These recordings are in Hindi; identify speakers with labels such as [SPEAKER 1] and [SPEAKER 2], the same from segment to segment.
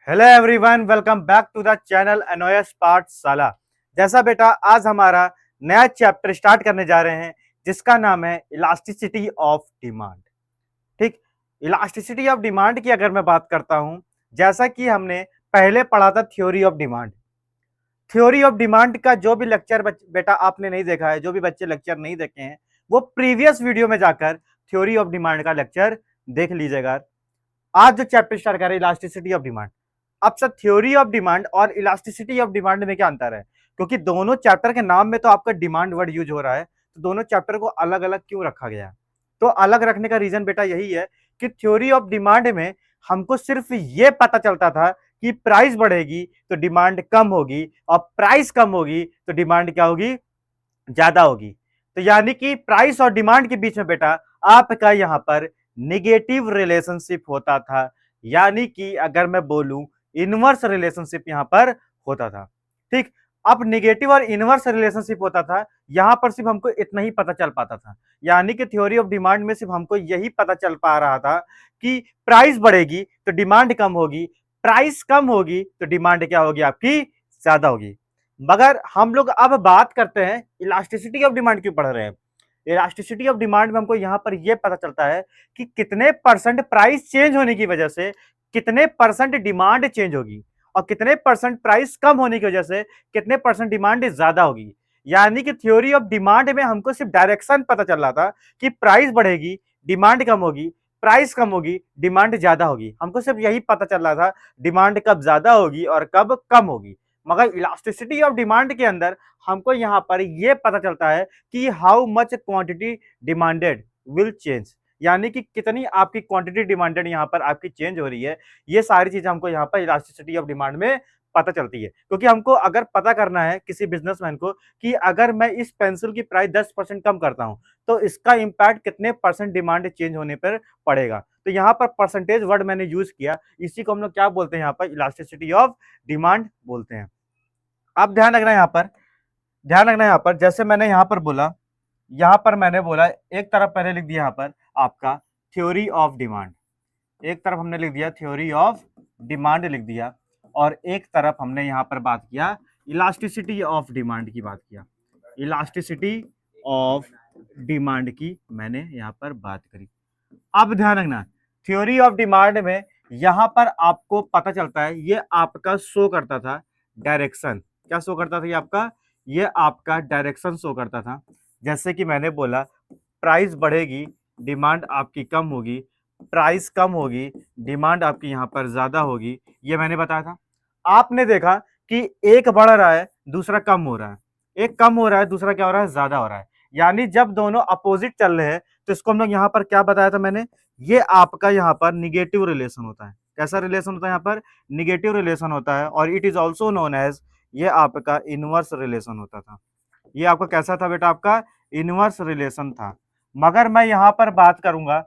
[SPEAKER 1] Hello everyone, welcome back to the channel NOS Pathshala. जैसा बेटा आज हमारा नया चैप्टर स्टार्ट करने जा रहे हैं जिसका नाम है इलास्टिसिटी ऑफ डिमांड। ठीक, इलास्टिसिटी ऑफ डिमांड की अगर मैं बात करता हूं, जैसा कि हमने पहले पढ़ा था theory of demand. Theory of demand का जो भी लेक्चर बेटा आपने नहीं देखा है, जो भी बच्चे लेक्चर नहीं देखे हैं, वो प्रीवियस वीडियो में जाकर थ्योरी ऑफ डिमांड का लेक्चर देख लीजिएगा। आज जो चैप्टर स्टार्ट कर रहे हैं इलास्टिसिटी ऑफ डिमांड। अब सर थ्योरी ऑफ डिमांड और इलास्टिसिटी ऑफ डिमांड में क्या अंतर है? क्योंकि दोनों चैप्टर के नाम में तो आपका डिमांड वर्ड यूज हो रहा है, तो दोनों चैप्टर को अलग अलग क्यों रखा गया है? तो अलग रखने का रीजन बेटा यही है कि थ्योरी ऑफ डिमांड में हमको सिर्फ ये पता चलता था कि प्राइस बढ़ेगी तो डिमांड कम होगी, और प्राइस कम होगी तो डिमांड क्या होगी? ज्यादा होगी। तो यानी कि प्राइस और डिमांड के बीच में बेटा आपका यहां पर निगेटिव रिलेशनशिप होता था, यानी कि अगर मैं बोलूं इनवर्स रिलेशनशिप यहां पर होता था। ठीक, अब निगेटिव और इनवर्स रिलेशनशिप होता था, यहां पर सिर्फ हमको इतना ही पता चल पाता था। यानी कि थ्योरी ऑफ डिमांड में सिर्फ हमको यही पता चल पा रहा था कि प्राइस बढ़ेगी तो डिमांड कम होगी, प्राइस कम होगी तो डिमांड क्या होगी? आपकी ज्यादा होगी। मगर हम लोग अब बात करते हैं इलास्टिसिटी ऑफ डिमांड क्यों पढ़ रहे हैं। इलास्टिसिटी ऑफ डिमांड में हमको यहां पर यह पता चलता है कि कितने परसेंट प्राइस चेंज होने की वजह से कितने परसेंट डिमांड चेंज होगी, और कितने परसेंट प्राइस कम होने की वजह से कितने परसेंट डिमांड ज्यादा होगी। यानी कि थ्योरी ऑफ डिमांड में हमको सिर्फ डायरेक्शन पता चल रहा था कि प्राइस बढ़ेगी, डिमांड कम होगी, प्राइस कम होगी, डिमांड ज्यादा होगी। हमको सिर्फ यही पता चल रहा था डिमांड कब ज्यादा होगी और कब कम होगी। मगर इलास्टिसिटी ऑफ डिमांड के अंदर हमको यहां पर यह पता चलता है कि how much quantity demanded will change, यानी कि कितनी आपकी क्वांटिटी डिमांडेड यहां पर आपकी चेंज हो रही है। ये सारी चीजें हमको यहां पर इलास्टिसिटी ऑफ डिमांड में पता चलती है। क्योंकि हमको अगर पता करना है किसी बिजनेसमैन को कि अगर मैं इस पेंसिल की प्राइस 10% कम करता हूं तो इसका इंपैक्ट कितने परसेंट डिमांड चेंज होने पर पड़ेगा। तो यहां पर परसेंटेज वर्ड मैंने यूज किया, इसी को हम लोग क्या बोलते हैं? यहां पर इलास्टिसिटी ऑफ डिमांड बोलते हैं। अब ध्यान रखना यहां पर, ध्यान रखना यहां पर, जैसे मैंने यहां पर बोला, यहां पर मैंने बोला एक तरफ पहले लिख दिया यहां पर आपका थ्योरी ऑफ डिमांड, एक तरफ हमने लिख दिया थ्योरी ऑफ डिमांड लिख दिया, और एक तरफ हमने यहां पर बात किया इलास्टिसिटी ऑफ डिमांड की बात किया। इलास्टिसिटी ऑफ डिमांड की मैंने यहां पर बात करी। अब ध्यान रखना, थ्योरी ऑफ डिमांड में यहां पर आपको पता चलता है, ये आपका शो करता था डायरेक्शन। क्या शो करता था? ये आपका डायरेक्शन शो करता था। जैसे कि मैंने बोला प्राइस बढ़ेगी, डिमांड आपकी कम होगी, प्राइस कम होगी, डिमांड आपकी यहां पर ज्यादा होगी, ये मैंने बताया था। आपने देखा कि एक बढ़ रहा है दूसरा कम हो रहा है, एक कम हो रहा है दूसरा क्या हो रहा है? ज्यादा हो रहा है। यानी जब दोनों अपोजिट चल रहे हैं तो इसको हम लोग यहां पर क्या बताया था मैंने? ये आपका यहां पर निगेटिव रिलेशन होता है। कैसा रिलेशन होता है? यहां पर निगेटिव रिलेशन होता है, और it is also known as, ये आपका इनवर्स रिलेशन होता था। ये आपका कैसा था बेटा? आपका इनवर्स रिलेशन था। मगर मैं यहां पर बात करूंगा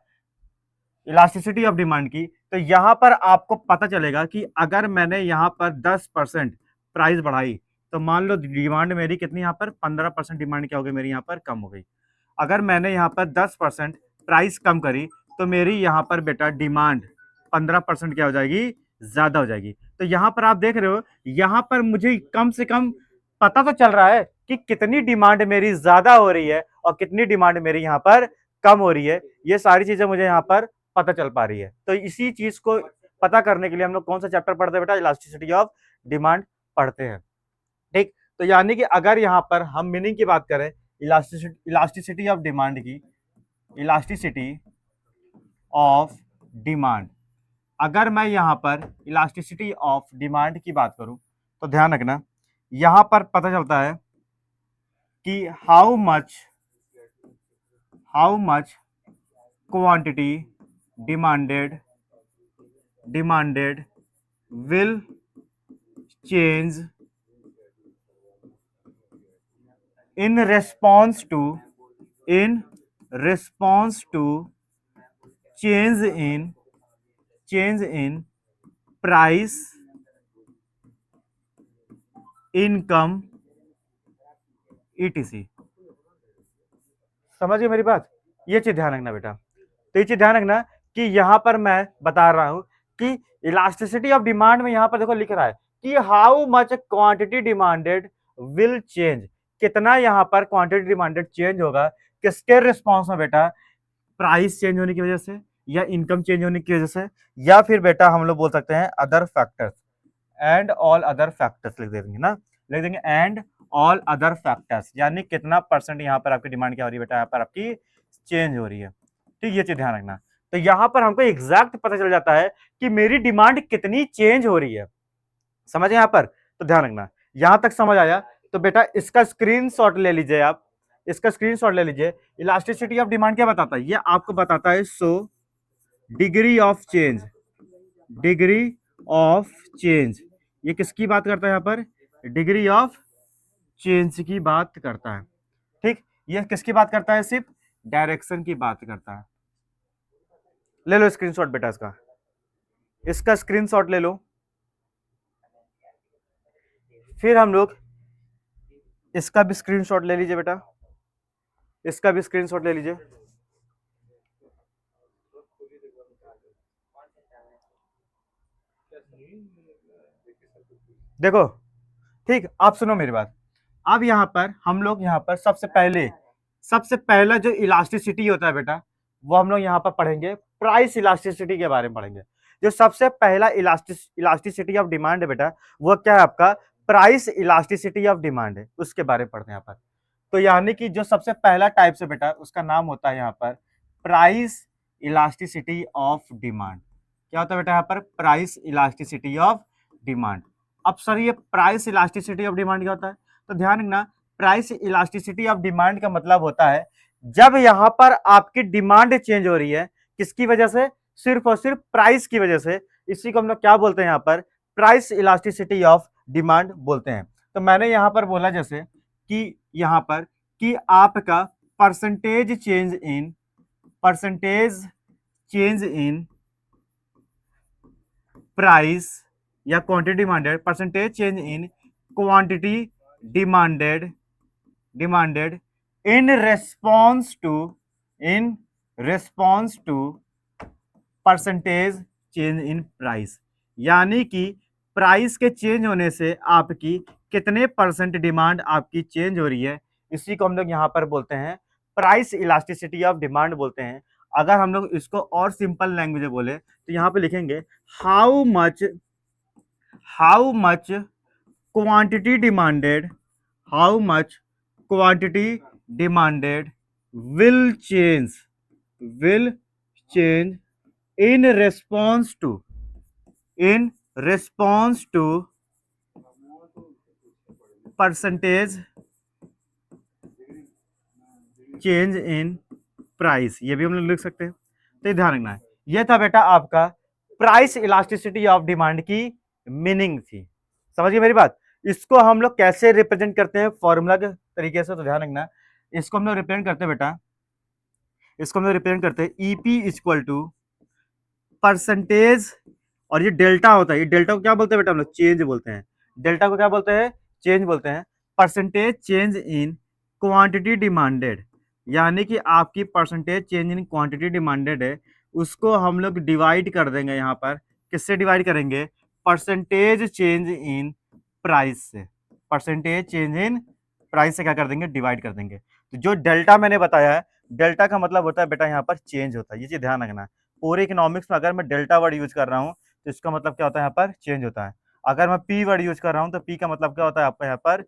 [SPEAKER 1] इलास्टिसिटी ऑफ डिमांड की, तो यहां पर आपको पता चलेगा कि अगर मैंने यहां पर 10% प्राइस बढ़ाई तो मान लो डिमांड मेरी कितनी यहां पर 15% डिमांड क्या हो गई? मेरी यहां पर कम हो गई। अगर मैंने यहां पर 10% प्राइस कम करी तो मेरी यहां पर बेटा डिमांड 15% क्या हो जाएगी? ज्यादा हो जाएगी। तो यहां पर आप देख रहे हो, यहां पर मुझे कम से कम पता तो चल रहा है कि कितनी डिमांड मेरी ज्यादा हो रही है और कितनी डिमांड मेरी यहां पर कम हो रही है। ये सारी चीजें मुझे यहां पर पता चल पा रही है। तो इसी चीज को पता करने के लिए हम लोग कौन सा चैप्टर पढ़ते हैं बेटा? इलास्टिसिटी ऑफ डिमांड पढ़ते हैं। ठीक, तो यानी कि अगर यहां पर हम मीनिंग की बात करें इलास्टिसिटी ऑफ डिमांड की, इलास्टिसिटी ऑफ डिमांड, अगर मैं यहां पर इलास्टिसिटी ऑफ डिमांड की बात करूं तो ध्यान रखना, यहां पर पता चलता है कि how much quantity demanded will change in response to change in price, income, etc। समझ गए मेरी बात? ये चीज ध्यान रखना बेटा। तो ये चीज ध्यान रखना कि यहाँ पर मैं बता रहा हूं कि इलास्टिसिटी ऑफ डिमांड में यहाँ पर देखो लिख रहा है कि how much quantity demanded will change, कितना यहाँ पर क्वांटिटी डिमांडेड चेंज होगा, किसके रिस्पॉन्स में बेटा, प्राइस चेंज होने की वजह से, या इनकम चेंज होने की वजह से, या फिर बेटा हम लोग बोल सकते हैं other factors, and all other factors लिख देंगे ना, लिख देंगे एंड ऑल अदर फैक्टर्स, यानी कितना परसेंट यहाँ पर आपकी डिमांड क्या हो रही है बेटा, यहाँ पर आपकी चेंज हो रही है। ठीक, ये चीज ध्यान रखना। तो यहाँ पर हमको एग्जैक्ट पता चल जाता है कि मेरी डिमांड कितनी चेंज हो रही है। समझे यहाँ पर? तो ध्यान रखना, यहां तक समझ आया तो बेटा इसका स्क्रीनशॉट ले लीजिए आप, इसका स्क्रीनशॉट ले लीजिए। इलास्टिसिटी ऑफ डिमांड क्या बताता है? ये आपको बताता है so degree of change, degree of change, ये किसकी बात करता है यहाँ पर? डिग्री ऑफ चेंज की बात करता है। ठीक, ये किसकी बात करता है? सिर्फ डायरेक्शन की बात करता है। ले लो स्क्रीनशॉट बेटा इसका, इसका स्क्रीनशॉट ले लो। फिर हम लोग इसका भी स्क्रीनशॉट ले लीजिए बेटा, इसका भी स्क्रीनशॉट ले लीजिए। देखो, ठीक, आप सुनो मेरी बात। अब यहाँ पर हम लोग यहाँ पर सबसे पहला जो इलास्टिसिटी होता है बेटा, वो हम लोग यहाँ पर पढ़ेंगे, प्राइस इलास्टिसिटी के बारे में पढ़ेंगे। जो सबसे पहला इलास्टिसिटी ऑफ डिमांड है बेटा, वो क्या है आपका? प्राइस इलास्टिसिटी ऑफ डिमांड है, उसके बारे में पढ़ते हैं यहाँ पर। तो यानी कि जो सबसे पहला टाइप से बेटा, उसका नाम होता है यहाँ पर प्राइस इलास्टिसिटी ऑफ डिमांड। क्या होता है बेटा यहाँ पर? Price elasticity of demand. अब सर ये प्राइस इलास्टिसिटी ऑफ डिमांड क्या होता है? तो ध्यान रखना, प्राइस इलास्टिसिटी ऑफ डिमांड का मतलब होता है जब यहां पर आपकी डिमांड चेंज हो रही है, किसकी वजह से? सिर्फ और सिर्फ प्राइस की वजह से। इसी को हम लोग क्या बोलते हैं यहाँ पर? प्राइस इलास्टिसिटी ऑफ डिमांड बोलते हैं। तो मैंने यहां पर बोला जैसे कि यहां पर कि आपका परसेंटेज चेंज इन प्राइस या quantity demanded, percentage change in quantity demanded in response to percentage change in price, यानी कि प्राइस के चेंज होने से आपकी कितने परसेंट डिमांड आपकी चेंज हो रही है, इसी को हम लोग यहाँ पर बोलते हैं प्राइस इलास्टिसिटी ऑफ डिमांड बोलते हैं। अगर हम लोग इसको और सिंपल लैंग्वेज में बोले तो यहाँ पे लिखेंगे how much quantity demanded, how much quantity demanded will change in response to percentage change in price, ये भी हम लोग लिख सकते हैं। तो ध्यान रखना है, ये था बेटा आपका प्राइस इलास्टिसिटी ऑफ डिमांड की मीनिंग थी। समझिए मेरी बात? इसको हम लोग कैसे रिप्रेजेंट करते हैं फॉर्मूला के तरीके से, तो ध्यान रखना, इसको हम लोग रिप्रेजेंट करते हैं बेटा, इसको हम लोग रिप्रेजेंट करते हैं ईपी इक्वल टू परसेंटेज, और ये डेल्टा होता है, ये डेल्टा को क्या बोलते हैं बेटा? हम लोग चेंज बोलते हैं। डेल्टा को क्या बोलते हैं? चेंज बोलते हैं। Percentage change in quantity demanded, यानी कि आपकी percentage change in quantity demanded है, उसको हम लोग डिवाइड कर देंगे यहाँ पर। किससे डिवाइड करेंगे? परसेंटेज चेंज इन प्राइस से। परसेंटेज चेंज इन प्राइस से क्या कर देंगे? डिवाइड कर देंगे। तो जो डेल्टा मैंने बताया है, डेल्टा का मतलब होता है बेटा यहाँ पर चेंज होता है, ये चीज ध्यान रखना है। पूरे इकोनॉमिक्स में अगर मैं डेल्टा वर्ड यूज कर रहा हूँ तो इसका मतलब क्या होता है? यहाँ पर चेंज होता है। अगर मैं पी वर्ड यूज कर रहा हूँ तो पी का मतलब क्या होता है? आपका यहाँ पर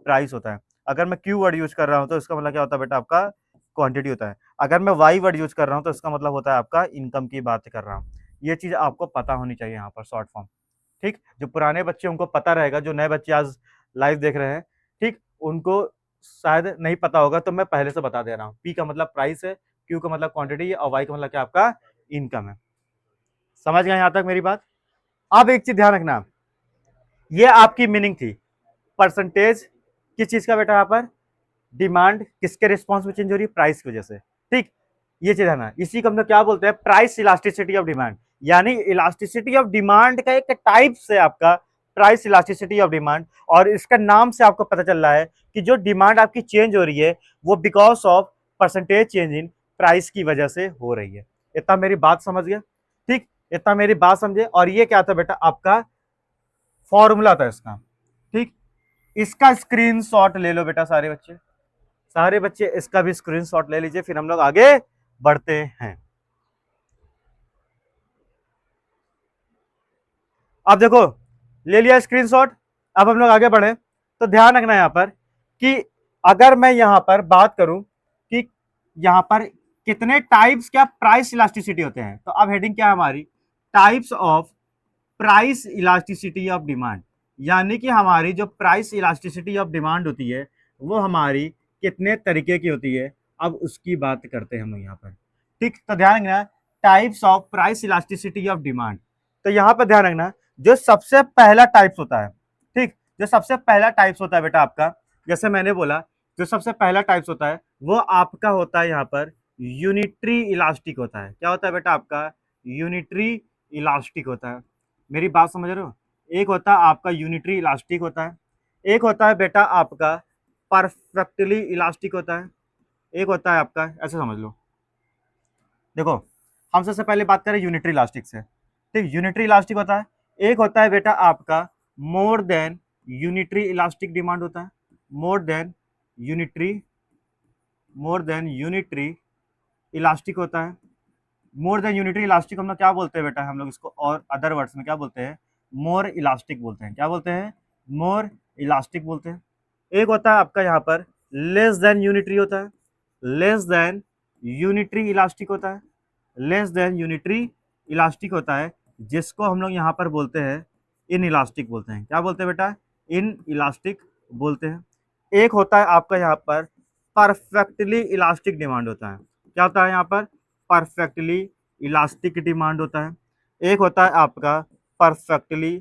[SPEAKER 1] प्राइस होता है। अगर मैं क्यू वर्ड यूज कर रहा हूँ तो इसका मतलब क्या होता है बेटा? आपका क्वांटिटी होता है। अगर मैं वाई वर्ड यूज कर रहा हूँ तो इसका मतलब होता है आपका इनकम की बात कर रहा हूँ। ये चीज आपको पता होनी चाहिए यहाँ पर शॉर्ट फॉर्म। ठीक, जो पुराने बच्चे उनको पता रहेगा, जो नए बच्चे आज लाइव देख रहे हैं, ठीक, उनको शायद नहीं पता होगा, तो मैं पहले से बता दे रहा हूँ। पी का मतलब प्राइस है, क्यू का मतलब क्वांटिटी है, और वाई का मतलब क्या? आपका इनकम है। समझ गए यहां तक मेरी बात? अब एक चीज ध्यान रखना, ये आपकी मीनिंग थी परसेंटेज किस चीज का बेटा? यहाँ पर डिमांड किसके रिस्पॉन्स में चेंज हो रही है? प्राइस की वजह से। ठीक, ये चीज है ना, इसी को हम लोग क्या बोलते हैं? प्राइस इलास्टिसिटी ऑफ डिमांड, यानी इलास्टिसिटी ऑफ डिमांड का एक टाइप से आपका प्राइस इलास्टिसिटी ऑफ डिमांड। और इसका नाम से आपको पता चल रहा है कि जो डिमांड आपकी चेंज हो रही है वो because of percentage change in price की वजह से हो रही है। इतना मेरी बात समझ गए? ठीक, इतना मेरी बात समझे। और ये क्या था बेटा, आपका फॉर्मूला था इसका। ठीक, इसका स्क्रीनशॉट ले लो बेटा सारे बच्चे, सारे बच्चे इसका भी स्क्रीनशॉट ले लीजिए, फिर हम लोग आगे बढ़ते हैं। अब देखो, ले लिया स्क्रीनशॉट। अब हम लोग आगे बढ़े तो ध्यान रखना यहां पर कि अगर मैं यहां पर बात करूं कि यहां पर कितने टाइप्स क्या प्राइस इलास्टिसिटी होते हैं, तो अब हेडिंग क्या है हमारी, types of price elasticity of demand. यानी कि हमारी जो प्राइस इलास्टिसिटी ऑफ डिमांड होती है वो हमारी कितने तरीके की होती है, अब उसकी बात करते हैं हम यहाँ पर। ठीक, तो ध्यान रखना types of price elasticity of demand. तो यहाँ पर ध्यान रखना जो सबसे पहला टाइप्स होता है, ठीक, जो सबसे पहला टाइप्स होता है बेटा आपका, जैसे मैंने बोला जो सबसे पहला टाइप्स होता है वो आपका होता है यहाँ पर यूनिटरी इलास्टिक होता है। क्या होता है बेटा आपका, यूनिटरी इलास्टिक होता है। मेरी बात समझ रहे हो, एक होता है आपका यूनिटरी इलास्टिक होता है, एक होता है बेटा आपका परफेक्टली इलास्टिक होता है, एक होता है आपका, ऐसे समझ लो। देखो, हम सबसे पहले बात करें यूनिटरी इलास्टिक से। ठीक, यूनिटरी इलास्टिक होता है, एक होता है बेटा आपका more than unitary elastic demand होता है, more than unitary, more than unitary elastic होता है। मोर देन यूनिटरी इलास्टिक हम लोग क्या बोलते हैं बेटा, हम लोग इसको और अदर वर्ड्स में क्या बोलते हैं, मोर इलास्टिक बोलते हैं। क्या बोलते हैं, मोर इलास्टिक बोलते हैं। एक होता है आपका यहाँ पर लेस देन यूनिटरी होता है, लेस देन यूनिटरी इलास्टिक होता है, लेस देन यूनिटरी इलास्टिक होता है, जिसको हम लोग यहाँ पर बोलते हैं इन इलास्टिक बोलते हैं। क्या बोलते हैं बेटा, इन इलास्टिक बोलते हैं। एक होता है आपका यहाँ पर परफेक्टली इलास्टिक डिमांड होता है। क्या होता है यहाँ पर, परफेक्टली इलास्टिक डिमांड होता है। एक होता है आपका परफेक्टली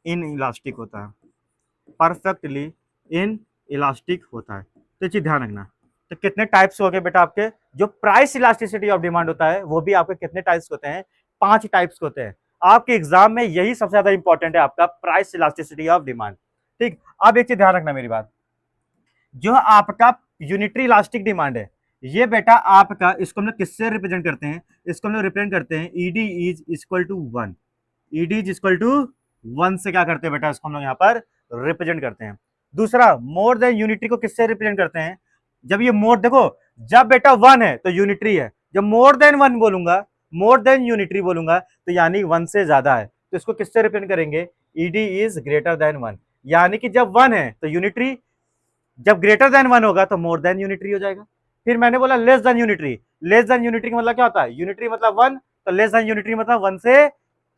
[SPEAKER 1] इन इलास्टिक होता है, परफेक्टली इन इलास्टिक होता है। तो चीज ध्यान रखना। तो कितने टाइप्स हो गए बेटा आपके, जो प्राइस इलास्टिसिटी ऑफ डिमांड होता है वो भी आपके कितने टाइप्स होते हैं, 5 टाइप्स होते हैं। आपके एग्जाम में यही सबसे ज्यादा इंपॉर्टेंट है, आपका प्राइस इलास्टिसिटी ऑफ डिमांड। ठीक, अब एक चीज ध्यान रखना मेरी बात, जो आपका यूनिटरी इलास्टिक डिमांड है ये बेटा आपका, इसको हम लोग किससे रिप्रेजेंट करते हैं, इसको हम लोग रिप्रेजेंट करते हैं ED is equal to 1, ED is equal to 1 से क्या करते हैं बेटा, इसको हम लोग यहाँ पर रिप्रेजेंट करते हैं। दूसरा, मोर देन यूनिटरी को किससे रिप्रेजेंट करते हैं, जब ये मोर, देखो जब बेटा 1 है तो यूनिटरी है, जब मोर देन 1 बोलूंगा, मोर देन यूनिटरी बोलूंगा तो यानी 1 से ज्यादा है, तो इसको किससे रिप्रेजेंट करेंगे, ईडी इज ग्रेटर देन 1। यानी कि जब 1 है तो यूनिटरी, जब ग्रेटर देन 1 होगा तो मोर देन यूनिटरी हो जाएगा। फिर मैंने बोला less than unitary, less than unitary का मतलब क्या होता है, यूनिटरी मतलब 1, तो लेस देन यूनिटरी मतलब 1 से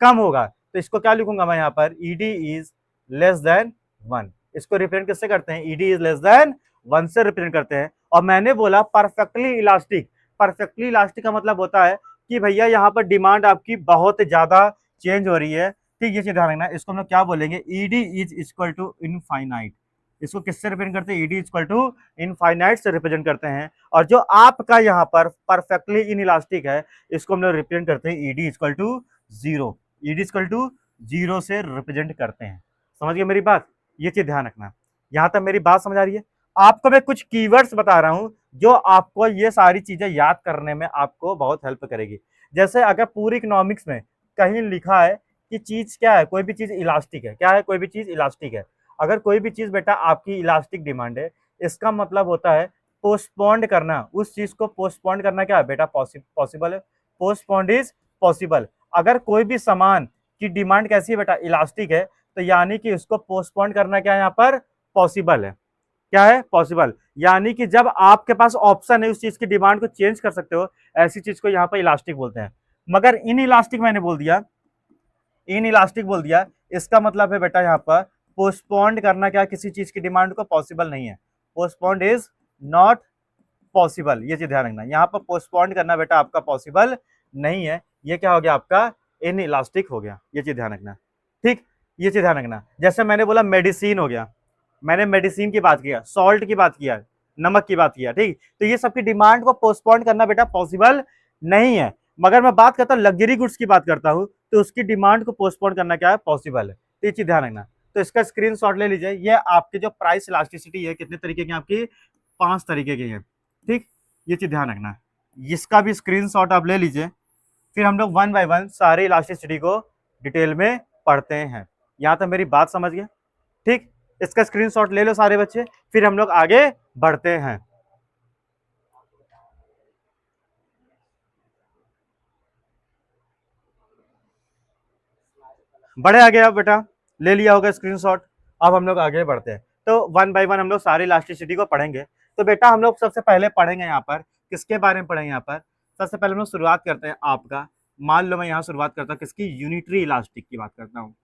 [SPEAKER 1] कम होगा, तो इसको क्या लिखूंगा मैं यहाँ पर, ईडी इज लेस देन 1। इसको रिप्रेजेंट किससे करते हैं, ईडी इज लेस देन 1 से रिप्रेजेंट करते हैं। और मैंने बोला परफेक्टली इलास्टिक, परफेक्टली इलास्टिक का मतलब होता है कि भैया यहाँ पर डिमांड आपकी बहुत ज्यादा चेंज हो रही है। ठीक, ये चीज ध्यान रखना, इसको हम लोग क्या बोलेंगे, ED is equal to infinite. इसको किससे रिप्रेजेंट करते हैं, ईडी इक्वल टू इनफाइनाइट से रिप्रेजेंट करते हैं। और जो आपका यहाँ पर परफेक्टली इन इलास्टिक है इसको हम लोग रिप्रेजेंट करते हैं ED equal to 0, ED equal to 0 से रिप्रेजेंट करते हैं। समझ गए मेरी बात, ये चीज ध्यान रखना। यहां तक मेरी बात समझ आ रही है। आपको मैं कुछ कीवर्ड्स बता रहा हूं जो आपको ये सारी चीजें याद करने में आपको बहुत हेल्प करेगी। जैसे अगर पूरी इकोनॉमिक्स में कहीं लिखा है कि चीज क्या है, कोई भी चीज इलास्टिक है, क्या है, कोई भी चीज इलास्टिक है, अगर कोई भी चीज बेटा आपकी इलास्टिक डिमांड है, इसका मतलब होता है पोस्टपोन्ड करना, उस चीज को पोस्टपोन्ड करना क्या है बेटा, पॉसिबल है, पोस्टपोन्ड इज पॉसिबल। अगर कोई भी सामान की डिमांड कैसी है बेटा, इलास्टिक है, तो यानी कि उसको पोस्टपोन्ड करना क्या है यहाँ पर, पॉसिबल है। क्या है, पॉसिबल। यानी कि जब आपके पास ऑप्शन है उस चीज की डिमांड को चेंज कर सकते हो, ऐसी चीज को यहाँ पर इलास्टिक बोलते हैं। मगर इन इलास्टिक मैंने बोल दिया, इन इलास्टिक बोल दिया, इसका मतलब है बेटा यहाँ पर पोस्टपोन्ड करना क्या, किसी चीज की डिमांड को पॉसिबल नहीं है, पोस्टपोन्ड इज नॉट पॉसिबल। ये चीज ध्यान रखना, यहाँ पर पोस्टपोन्ड करना बेटा आपका पॉसिबल नहीं है। ये क्या हो गया आपका, इन इलास्टिक हो गया। ये चीज ध्यान रखना। ठीक, ये चीज ध्यान रखना। जैसे मैंने बोला मेडिसिन हो गया, मैंने मेडिसिन की बात किया, सॉल्ट की बात किया, नमक की बात किया, ठीक, तो ये सबकी डिमांड को पोस्टपोन्ड करना बेटा पॉसिबल नहीं है। मगर मैं बात करता हूँ लग्जरी गुड्स की बात करता हूँ, तो उसकी डिमांड को पोस्टपोन करना क्या है, पॉसिबल है। तो ये चीज ध्यान रखना। तो इसका स्क्रीनशॉट ले लीजिए। ये आपके जो प्राइस इलास्टिसिटी है कितने तरीके की, आपकी 5 तरीके की है। ठीक, ये चीज ध्यान रखना, इसका भी स्क्रीनशॉट आप ले लीजिए। फिर हम लोग वन बाय वन सारे इलास्टिसिटी को डिटेल में पढ़ते हैं। यहां तक मेरी बात समझ गए? ठीक, इसका स्क्रीनशॉट ले लो सारे बच्चे, फिर हम लोग आगे बढ़ते हैं। बड़े आगे अब बेटा ले लिया होगा स्क्रीनशॉट। अब हम लोग आगे बढ़ते हैं, तो वन बाय वन हम लोग सारी इलास्टिसिटी को पढ़ेंगे। तो बेटा हम लोग सबसे पहले पढ़ेंगे यहाँ पर किसके बारे में पढ़ेंगे। यहाँ पर सबसे पहले हम लोग शुरुआत करते हैं आपका, मान लो मैं यहाँ शुरुआत करता हूँ किसकी, यूनिटरी इलास्टिक की बात करता हूँ।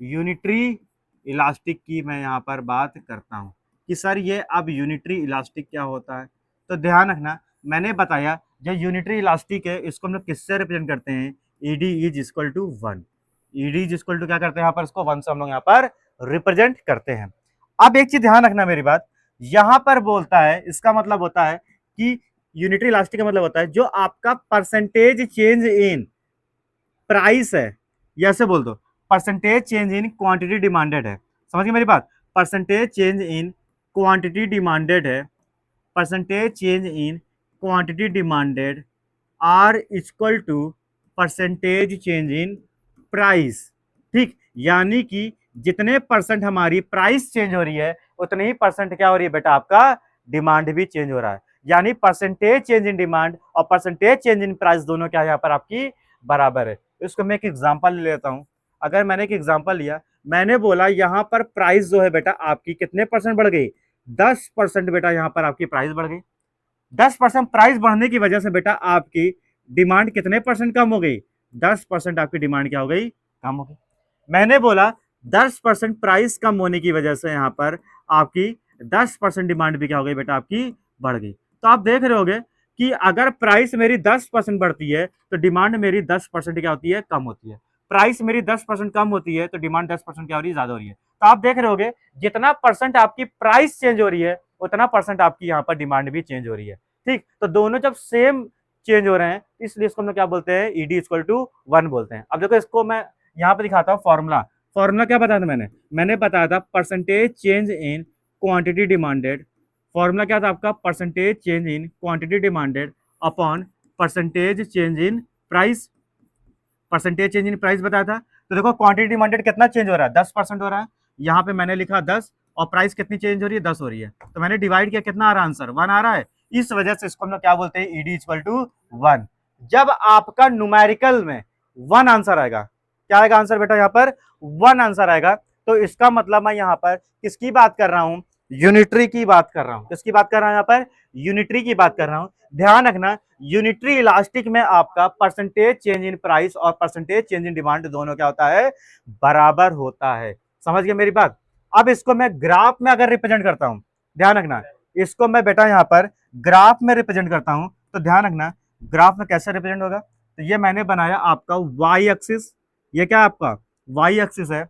[SPEAKER 1] यूनिटरी इलास्टिक की मैं यहाँ पर बात करता हूँ कि सर ये अब यूनिटरी इलास्टिक क्या होता है। तो ध्यान रखना, मैंने बताया जो यूनिटरी इलास्टिक है इसको हम लोग किससे रिप्रेजेंट करते हैं, ED is equal to one. ED is equal to क्या करते हैं यहाँ पर, इसको वन से हम लोग यहाँ पर रिप्रेजेंट करते हैं। अब एक चीज ध्यान रखना मेरी बात, यहां पर बोलता है इसका मतलब होता है कि यूनिटरी इलास्टिक का मतलब होता है जो आपका परसेंटेज चेंज इन प्राइस है, या ऐसे बोल दो percentage change in quantity demanded है। समझ गए मेरी बात, percentage change in quantity demanded है, percentage change in quantity demanded are equal to percentage change in price. ठीक, यानी कि जितने परसेंट हमारी प्राइस चेंज हो रही है उतने ही परसेंट क्या हो रही है बेटा, आपका डिमांड भी चेंज हो रहा है। यानी परसेंटेज चेंज इन डिमांड और परसेंटेज चेंज इन प्राइस दोनों क्या यहाँ पर आपकी बराबर है। इसको मैं एक एग्जांपल ले लेता हूं। अगर मैंने एक एग्जांपल लिया, मैंने बोला यहाँ पर प्राइस जो है बेटा आपकी कितने परसेंट बढ़ गई, 10% बेटा यहाँ पर आपकी प्राइस बढ़ गई। 10% प्राइस बढ़ने की वजह से बेटा आपकी डिमांड कितने परसेंट कम हो गई, 10% आपकी डिमांड क्या हो गई, कम हो गई। मैंने बोला 10% प्राइस कम होने की वजह से यहाँ पर आपकी 10% डिमांड भी क्या हो गई बेटा, आपकी बढ़ गई। तो आप देख रहे होगे कि अगर प्राइस मेरी 10% बढ़ती है तो डिमांड मेरी 10% क्या होती है, कम होती है। प्राइस मेरी 10% कम होती है तो डिमांड 10% क्या हो रही है, ज्यादा हो रही है। तो आप देख रहे होगे जितना परसेंट आपकी प्राइस चेंज हो रही है उतना परसेंट आपकी यहाँ पर डिमांड भी चेंज हो रही है। ठीक, तो दोनों जब सेम चेंज हो रहे हैं इसलिए इसको हम लोग क्या बोलते हैं, ईडी इक्वल टू वन बोलते हैं। अब देखो इसको मैं यहाँ पे दिखाता हूँ फॉर्मूला। फॉर्मूला क्या बताया था मैंने बताया था percentage change in quantity demanded. Formula क्या था आपका, percentage change in quantity demanded upon percentage change in price. Percentage change in price बताया था। तो देखो क्वांटिटी डिमांडेड कितना चेंज हो रहा है, 10% हो रहा है। यहाँ पे मैंने लिखा 10 और प्राइस कितनी चेंज हो रही है, 10 हो रही है। तो मैंने डिवाइड किया, कितना आ रहा है आंसर, 1 आ रहा है। इस वजह से इसको हम लोग क्या बोलते हैं, ईडी इक्वल टू 1। जब आपका न्यूमेरिकल में 1 आंसर आएगा, क्या आएगा आंसर बेटा, यहाँ पर 1 आंसर आएगा, तो इसका मतलब मैं यहाँ पर किसकी बात कर रहा हूँ, यूनिटरी की बात कर रहा हूँ। किसकी बात कर रहा हूँ यहाँ पर, यूनिटरी की बात कर रहा हूँ। ध्यान रखना, यूनिटरी इलास्टिक में आपका परसेंटेज चेंज इन प्राइस और परसेंटेज चेंज इन डिमांड दोनों क्या होता है, बराबर होता है। समझ गए मेरी बात। अब इसको मैं ग्राफ में अगर रिप्रेजेंट करता हूं, ध्यान रखना, इसको मैं बेटा यहां पर ग्राफ में रिप्रेजेंट करता हूं, तो ध्यान रखना ग्राफ में कैसे रिप्रेजेंट होगा। तो ये मैंने बनाया आपका वाई एक्सिस, ये क्या आपका वाई एक्सिस है।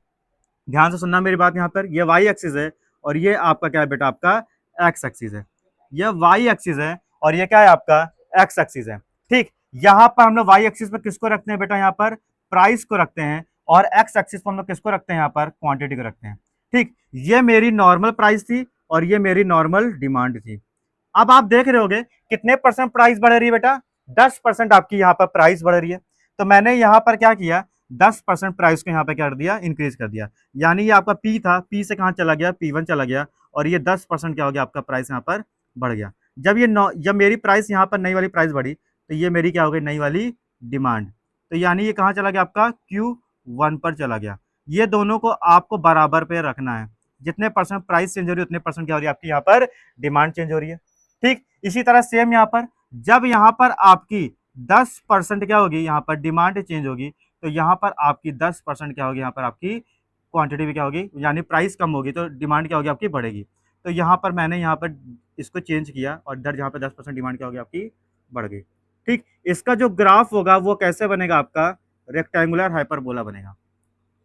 [SPEAKER 1] ध्यान से सुनना मेरी बात, यहां पर ये वाई एक्सिस है और ये आपका क्या है बेटा, आपका एक्स एक्सिस है। ये वाई एक्सिस है और ये क्या है आपका एक्स एक्सिस है। ठीक, यहां पर हम लोग वाई एक्सिस पर किसको रखते हैं बेटा, यहाँ पर प्राइस को रखते हैं, और एक्स एक्सिस पर हम लोग किसको रखते हैं, यहाँ पर क्वांटिटी को रखते हैं। ठीक, ये मेरी नॉर्मल प्राइस थी और ये मेरी नॉर्मल डिमांड थी। अब आप देख रहे होगे कितने परसेंट प्राइस बढ़ रही है बेटा, 10% आपकी यहाँ पर प्राइस बढ़ रही है। तो मैंने यहाँ पर क्या किया, 10% प्राइस को यहाँ पे क्या कर दिया, इंक्रीज कर दिया। यानी ये आपका पी था, पी से कहाँ चला गया, P1 चला गया, और ये 10% क्या हो गया, आपका प्राइस यहाँ पर बढ़ गया। जब मेरी प्राइस यहाँ पर नई वाली प्राइस बढ़ी तो ये मेरी क्या हो गई, नई वाली डिमांड। तो यानी ये कहाँ चला गया, आपका Q1 पर चला गया। ये दोनों को आपको बराबर पे रखना है। जितने परसेंट प्राइस चेंज हो रही है उतने परसेंट क्या हो रही है, आपकी यहाँ पर डिमांड चेंज हो रही है। ठीक, इसी तरह सेम यहाँ पर जब यहाँ पर आपकी 10% क्या होगी, यहाँ पर डिमांड चेंज होगी, तो यहाँ पर आपकी 10% क्या होगी, यहाँ पर आपकी क्वांटिटी भी क्या होगी, यानी प्राइस कम होगी तो डिमांड क्या होगी, आपकी बढ़ेगी। तो यहाँ पर मैंने यहाँ पर इसको चेंज किया और इधर जहाँ पर 10% डिमांड क्या होगी, आपकी बढ़ गई। ठीक, इसका जो ग्राफ होगा वो कैसे बनेगा, आपका रेक्टेंगुलर हाइपरबोला बनेगा।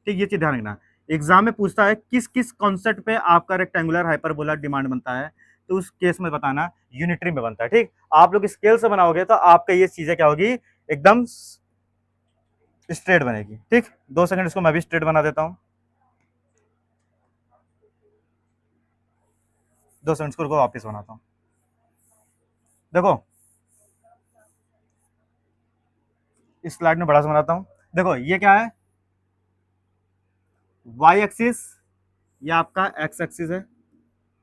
[SPEAKER 1] ठीक, ये चीज ध्यान रखना, एग्जाम में पूछता है किस किस कॉन्सेप्ट पे आपका रेक्टेंगुलर हाइपरबोला डिमांड बनता है, तो उस केस में बताना यूनिटरी में बनता है। ठीक, आप लोग स्केल से बनाओगे तो आपका ये चीजें क्या होगी, एकदम स्ट्रेट बनेगी। ठीक, 2 सेकंड इसको मैं भी स्ट्रेट बना देता हूं, 2 सेकंड इसको वापस बनाता हूं। देखो इस स्लाइड में बड़ा सा बनाता हूं। देखो ये क्या है, वाई एक्सिस, ये आपका एक्स एक्सिस है,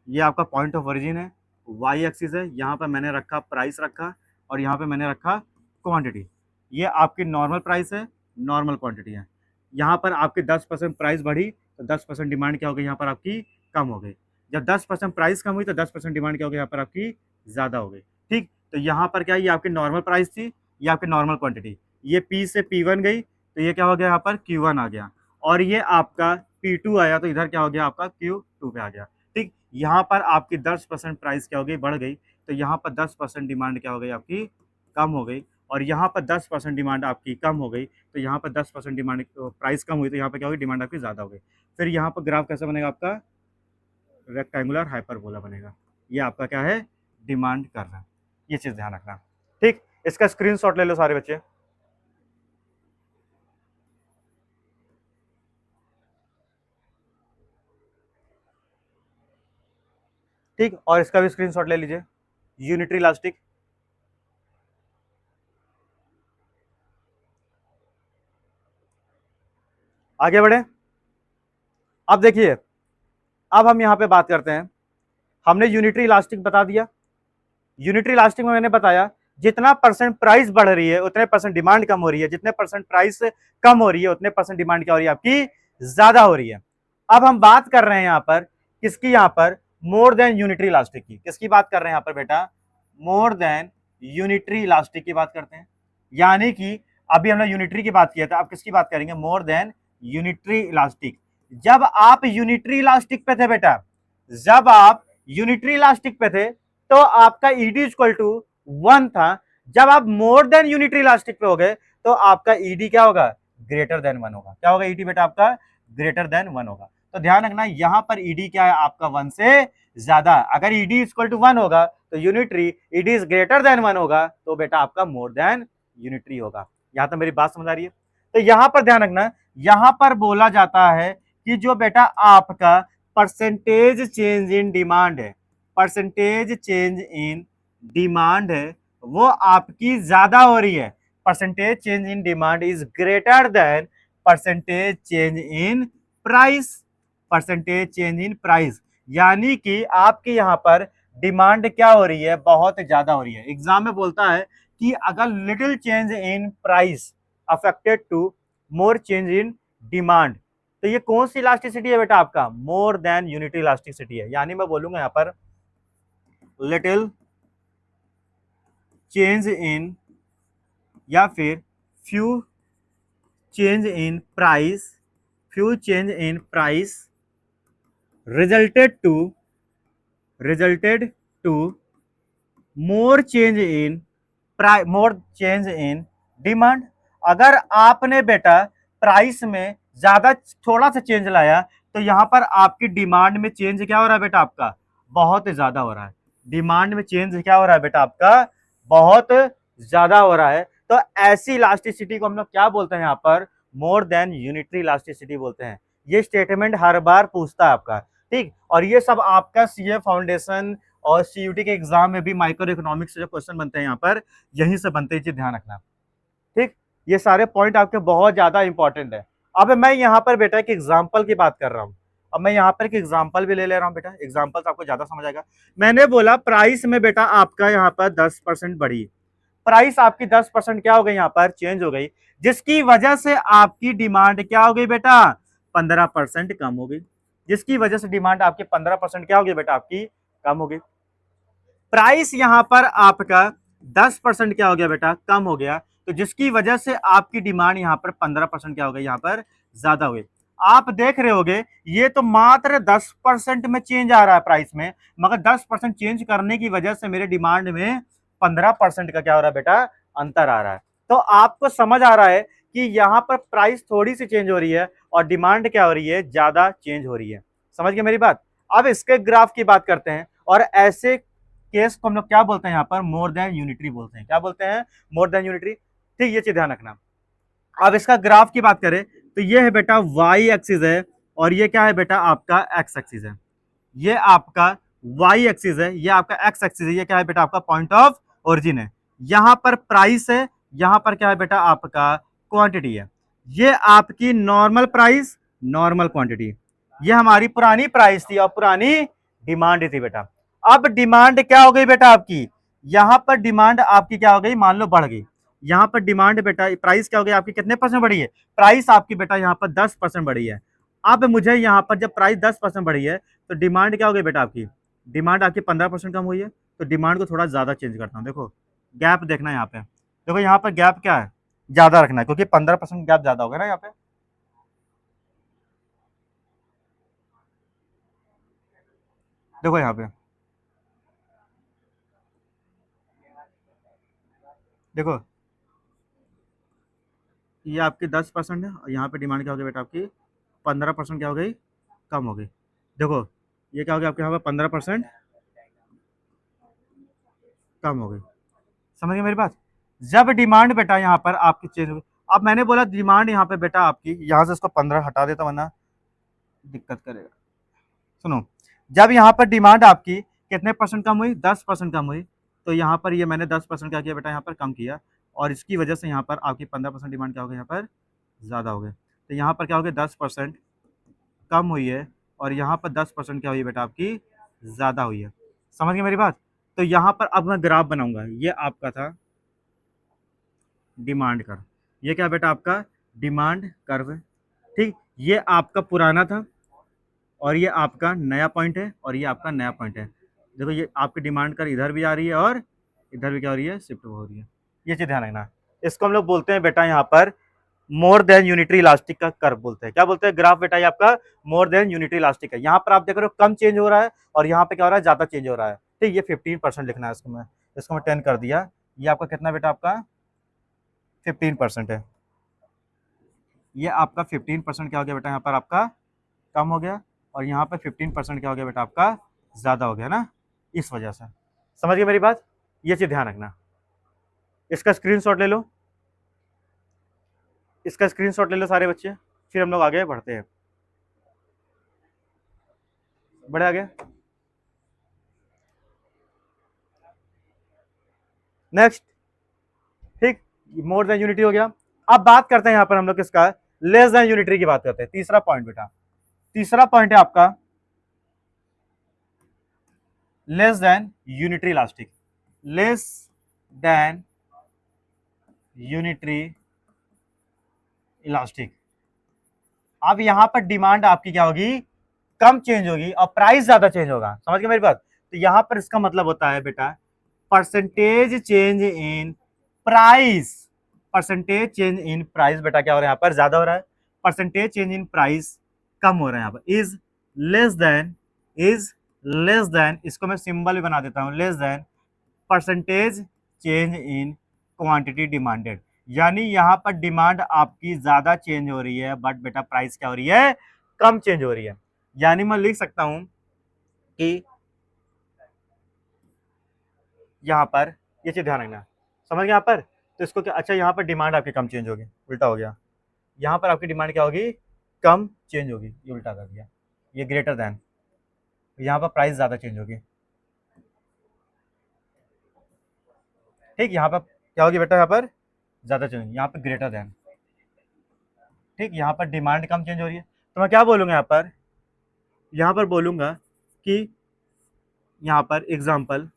[SPEAKER 1] ये आपका पॉइंट ऑफ ओरिजिन है, वाई एक्सिस है, यहाँ पर मैंने रखा प्राइस रखा, और यहाँ पे मैंने रखा क्वांटिटी। ये आपकी नॉर्मल प्राइस है, नॉर्मल क्वांटिटी है। यहाँ पर आपकी 10% प्राइस बढ़ी तो 10% डिमांड क्या हो गई, यहाँ पर आपकी कम हो गई। जब 10% प्राइस कम हुई तो 10% डिमांड क्या हो गई, यहाँ पर आपकी ज़्यादा हो गई। ठीक, तो यहाँ पर क्या, ये आपकी नॉर्मल प्राइस थी, ये आपकी नॉर्मल क्वांटिटी, ये P से P1 गई तो ये क्या हो गया, यहाँ पर Q1 आ गया, और ये आपका P2 आया तो इधर क्या हो गया, आपका Q2 पे आ गया। ठीक, यहाँ पर आपकी 10% प्राइस क्या हो गई, बढ़ गई, तो यहाँ पर 10% डिमांड क्या हो गई, आपकी कम हो गई, और यहाँ पर 10% डिमांड आपकी कम हो गई, तो यहाँ पर 10% डिमांड प्राइस कम हुई तो यहाँ पर क्या होगी, डिमांड आपकी ज़्यादा हो गई। फिर यहाँ पर ग्राफ कैसा बनेगा, आपका रेक्टेंगुलर हाइपरबोला बनेगा। ये आपका क्या है, डिमांड कर रहा है, ये चीज़ ध्यान रखना। ठीक, इसका स्क्रीनशॉट ले लो सारे बच्चे। ठीक, और इसका भी स्क्रीनशॉट ले लीजिए, यूनिटरी इलास्टिक। आगे बढ़े। अब देखिए, अब हम यहां पे बात करते हैं, हमने यूनिटरी इलास्टिक बता दिया। यूनिटरी इलास्टिक में मैंने बताया जितना परसेंट प्राइस बढ़ रही है उतने परसेंट डिमांड कम हो रही है, जितने परसेंट प्राइस कम हो रही है उतने परसेंट डिमांड क्या हो रही है, आपकी ज्यादा हो रही है। अब हम बात कर रहे हैं यहां पर किसकी, यहां पर मोर देन यूनिटरी इलास्टिक की। किसकी बात कर रहे हैं यहां पर बेटा, मोर देन यूनिटरी इलास्टिक की बात करते हैं। यानी कि अभी हमने यूनिटरी की बात किया था, अब किसकी बात करेंगे, मोर देन यूनिटरी इलास्टिक। जब आप यूनिटरी इलास्टिक पे थे बेटा, जब आप यूनिटरी इलास्टिक पे थे तो आपका ईडी इक्वल टू 1 था। जब आप मोर देन यूनिटरी इलास्टिक पे हो गए तो आपका ईडी क्या होगा, ग्रेटर देन 1 होगा। क्या होगा ईडी बेटा, आपका ग्रेटर देन 1 होगा। तो ध्यान रखना यहां पर ईडी क्या है, आपका 1 से ज्यादा। अगर ईडी इक्वल टू 1 होगा तो unitary, ED is greater than 1 होगा तो बेटा आपका मोर देन यूनिटरी होगा। यहां तक मेरी बात समझ आ रही है। तो यहां पर ध्यान रखना, यहां पर बोला जाता है कि जो बेटा आपका परसेंटेज चेंज इन डिमांड है, परसेंटेज चेंज इन डिमांड है, वो आपकी ज्यादा हो रही है। Percentage change in demand is greater than percentage change in price, percentage change in price. यानी कि आपके यहां पर डिमांड क्या हो रही है, बहुत ज्यादा हो रही है। एग्जाम में बोलता है कि अगर little change in price affected to more change in demand, तो ये कौन सी इलास्टिसिटी है बेटा, आपका मोर देन यूनिटरी इलास्टिसिटी है। यानी मैं बोलूंगा यहां पर लिटिल चेंज इन या फिर few change in price, few change in price resulted to more change in price, more change in demand. अगर आपने बेटा प्राइस में ज्यादा थोड़ा सा चेंज लाया तो यहां पर आपकी डिमांड में चेंज क्या हो रहा है बेटा, आपका बहुत ज्यादा हो रहा है। डिमांड में चेंज क्या हो रहा है बेटा, आपका बहुत ज्यादा हो रहा है। तो ऐसी इलास्टिसिटी को हम लोग क्या बोलते हैं, यहां पर मोर देन यूनिटरी इलास्टिसिटी बोलते हैं। ये स्टेटमेंट हर बार पूछता है आपका। ठीक, और ये सब आपका सीए फाउंडेशन और सीयूटी के एग्जाम में भी माइक्रो इकोनॉमिक्स से जो क्वेश्चन बनते हैं यहां पर यहीं से बनते हैं, ध्यान रखना। ठीक, ये सारे पॉइंट आपके बहुत ज्यादा इंपॉर्टेंट है। अब मैं यहाँ पर बेटा एक एग्जांपल की बात कर रहा हूँ। अब मैं यहाँ पर एक एग्जांपल भी ले ले रहा हूँ बेटा, एग्जांपल से आपको ज्यादा समझ आएगा। मैंने बोला प्राइस में बेटा आपका यहाँ पर 10% बढ़ी, प्राइस आपकी 10% क्या हो गई, यहाँ पर चेंज हो गई, जिसकी वजह से आपकी डिमांड क्या हो गई बेटा, 15% कम हो गई। जिसकी वजह से डिमांड आपकी 15% क्या हो गई बेटा, आपकी कम हो गई। प्राइस यहां पर आपका 10% क्या हो गया बेटा, कम हो गया, तो जिसकी वजह से आपकी डिमांड यहां पर 15% क्या हो गई, यहां पर ज्यादा हुई। आप देख रहे होगे ये तो मात्र 10% में चेंज आ रहा है प्राइस में, मगर 10% चेंज करने की वजह से मेरे डिमांड में 15% का क्या हो रहा है बेटा, अंतर आ रहा है। तो आपको समझ आ रहा है कि यहां पर प्राइस थोड़ी सी चेंज हो रही है और डिमांड क्या हो रही है, ज्यादा चेंज हो रही है। समझ गए मेरी बात। अब इसके ग्राफ की बात करते हैं, और ऐसे केस को हम लोग क्या बोलते हैं, यहां पर मोर देन यूनिटरी बोलते हैं। क्या बोलते हैं, मोर देन यूनिटरी। ठीक, ये चीज ध्यान रखना। अब इसका ग्राफ की बात करें तो ये है बेटा वाई एक्सिस है, और ये क्या है बेटा, आपका एक्स एक्सिस है। ये आपका वाई एक्सिस है, ये आपका एक्स एक्सिस है, ये क्या है बेटा, आपका पॉइंट ऑफ ओरिजिन है। यहां पर प्राइस है, यहाँ पर क्या है बेटा आपका क्वांटिटी है। ये आपकी नॉर्मल प्राइस, नॉर्मल क्वांटिटी, ये हमारी पुरानी प्राइस थी और पुरानी डिमांड थी बेटा। अब डिमांड क्या हो गई बेटा आपकी, यहाँ पर डिमांड आपकी क्या हो गई, मान लो बढ़ गई। यहाँ पर डिमांड बेटा प्राइस क्या हो गई आपकी, कितने परसेंट बढ़ी है, प्राइस आपकी बेटा यहाँ पर 10% बढ़ी है। अब मुझे यहाँ पर जब प्राइस 10% बढ़ी है तो डिमांड क्या हो गई बेटा आपकी, डिमांड आपकी 15% कम हुई है। तो डिमांड को थोड़ा ज्यादा चेंज करता हूँ। देखो गैप देखना यहाँ पे, देखो यहाँ पर गैप क्या है, ज्यादा रखना है क्योंकि 15% गैप ज्यादा हो गया ना यहाँ पे। देखो यहाँ पे देखो, ये आपकी 10% है और यहाँ पे डिमांड क्या हो गई बेटा आपकी 15% क्या हो गई, कम हो गई। देखो ये क्या हो गया आपके यहाँ पे 15% कम हो गई। समझ गए मेरी बात। जब डिमांड बेटा यहाँ पर आपकी चेंज हुई, अब मैंने बोला डिमांड यहाँ पे बेटा आपकी, यहाँ से इसको 15 हटा देता वरना दिक्कत करेगा। सुनो, जब यहाँ पर डिमांड आपकी कितने परसेंट कम हुई, 10% कम हुई, तो यहाँ पर ये मैंने 10% क्या किया बेटा यहाँ पर कम किया, और इसकी वजह से यहाँ पर आपकी 15% डिमांड क्या हो गई यहाँ पर ज़्यादा हो गई। तो यहाँ पर क्या हो गया 10% कम हुई है और यहाँ पर 10% क्या हुई है बेटा आपकी ज़्यादा हुई है। समझ गए मेरी बात। तो यहाँ पर अब मैं ग्राफ बनाऊंगा, ये आपका था डिमांड कर्व, ये क्या बेटा आपका डिमांड कर्व है। ठीक, ये आपका पुराना था और ये आपका नया पॉइंट है और ये आपका नया पॉइंट है। देखो ये आपकी डिमांड कर इधर भी आ रही है और इधर भी क्या हो रही है, शिफ्ट हो रही है। ये चीज ध्यान रखना। इसको हम लोग बोलते हैं बेटा यहाँ पर मोर देन यूनिटरी इलास्टिक का कर्व बोलते हैं। क्या बोलते हैं, ग्राफ बेटा ये आपका मोर देन यूनिटरी इलास्टिक है। यहाँ पर आप देख रहे हो कम चेंज हो रहा है और यहाँ पे क्या हो रहा है, ज्यादा चेंज हो रहा है। ठीक, ये 15% लिखना है, इसको मैं 10 कर दिया। ये आपका कितना बेटा आपका 15% है। ये आपका 15% क्या हो गया बेटा यहाँ पर आपका कम हो गया और यहाँ पर 15% क्या हो गया बेटा आपका ज्यादा हो गया ना, इस वजह से। समझ गए मेरी बात। ये चीज ध्यान रखना। इसका स्क्रीनशॉट ले लो, इसका स्क्रीनशॉट ले लो सारे बच्चे, फिर हम लोग आगे बढ़ते हैं। बढ़े आगे। नेक्स्ट, ठीक, मोर देन यूनिटी हो गया। अब बात करते हैं यहाँ पर हम लोग किसका, लेस देन यूनिटरी की बात करते हैं। तीसरा पॉइंट बेटा, तीसरा पॉइंट है आपका less than unitary elastic, less than unitary elastic. अब यहां पर डिमांड आपकी क्या होगी, कम चेंज होगी और प्राइस ज्यादा चेंज होगा। समझ गए मेरी बात। तो यहां पर इसका मतलब होता है बेटा percentage change in price, percentage change in price बेटा क्या हो रहा है यहाँ पर ज्यादा हो रहा है, परसेंटेज चेंज इन प्राइस कम हो रहा है यहाँ पर। Is less than, is less than, इसको मैं सिंबल भी बना देता हूं, less than percentage change in quantity demanded. यानी यहां पर डिमांड आपकी ज्यादा चेंज हो रही है बट बेटा प्राइस क्या हो रही है, कम चेंज हो रही है। यानी मैं लिख सकता हूं कि यहां पर, ये चीज ध्यान रखना, समझ गए यहाँ पर। तो इसको क्या, अच्छा यहाँ पर डिमांड आपकी कम चेंज होगी, उल्टा हो गया। यहाँ पर आपकी डिमांड क्या होगी, कम चेंज होगी, ये उल्टा कर दिया, ये ग्रेटर देन, यहाँ पर प्राइस ज्यादा चेंज होगी। ठीक, यहाँ पर क्या होगी बेटा, यहाँ पर ज्यादा चेंज होगी, यहाँ पर ग्रेटर देन। ठीक, यहाँ पर डिमांड कम चेंज हो रही है तो मैं क्या बोलूंगा यहाँ पर बोलूंगा कि यहाँ पर एग्जाम्पल,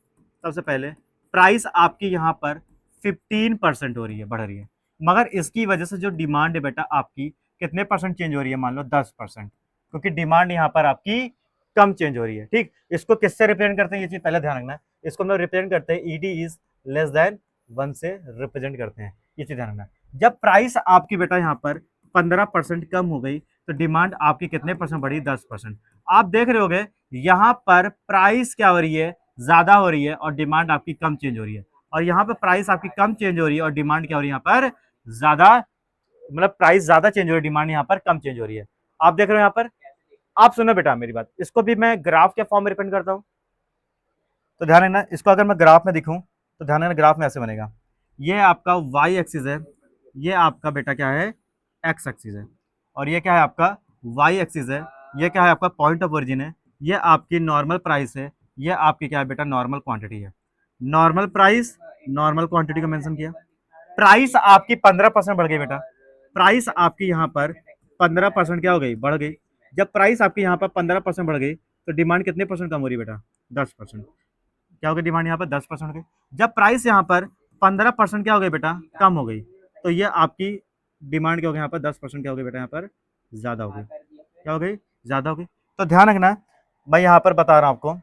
[SPEAKER 1] सबसे पहले प्राइस आपकी यहाँ पर 15% हो रही है, बढ़ रही है, मगर इसकी वजह से जो डिमांड है बेटा आपकी कितने परसेंट चेंज हो रही है, मान लो 10%, क्योंकि डिमांड यहाँ पर आपकी कम चेंज हो रही है। ठीक, इसको किससे रिप्रेजेंट करते हैं, ये चीज पहले ध्यान रखना है। इसको हम लोग रिप्रेजेंट करते हैं ईडी इज लेस देन 1 से रिप्रेजेंट करते हैं, ये चीज ध्यान रखना। जब प्राइस आपकी बेटा यहाँ पर 15% कम हो गई तो डिमांड आपकी कितने परसेंट बढ़ी, 10%। आप देख रहे होगे यहाँ पर प्राइस क्या हो रही है, ज्यादा हो रही है और डिमांड आपकी कम चेंज हो रही है, और यहाँ पर प्राइस आपकी कम चेंज हो रही है और डिमांड क्या हो रही है यहाँ पर ज्यादा, मतलब प्राइस ज्यादा चेंज हो रही है, डिमांड यहाँ पर कम चेंज हो रही है। आप देख रहे हो यहाँ पर। आप सुनो बेटा मेरी बात, इसको भी मैं ग्राफ के फॉर्म में रिप्रेजेंट करता हूँ, तो ध्यान रखना। इसको अगर मैं ग्राफ में दिखूं तो ध्यान रखना, ग्राफ में ऐसे बनेगा, ये आपका वाई एक्सिस है, ये आपका बेटा क्या है एक्स एक्सिस है, और ये क्या है आपका वाई एक्सिस है, ये क्या है आपका पॉइंट ऑफ ओरिजिन है, ये आपकी नॉर्मल प्राइस है, ये आपकी क्या है बेटा नॉर्मल क्वांटिटी है। नॉर्मल प्राइस, नॉर्मल क्वांटिटी को मेंशन किया, प्राइस आपकी 15% बढ़ गई बेटा, प्राइस आपकी यहाँ पर 15% क्या हो गई, बढ़ गई। जब प्राइस आपकी यहाँ पर 15% बढ़ गई तो डिमांड कितने परसेंट कम हो रही है बेटा, 10%। क्या हो गई, डिमांड यहाँ पर 10% हो गई। जब प्राइस यहाँ पर 15% क्या हो गई बेटा, कम हो गई, तो ये आपकी डिमांड क्या हो गई यहाँ पर 10% क्या हो गई बेटा, यहाँ पर ज्यादा हो गई। क्या हो गई, ज्यादा हो गई। तो ध्यान रखना, मैं यहाँ पर बता रहा हूँ आपको,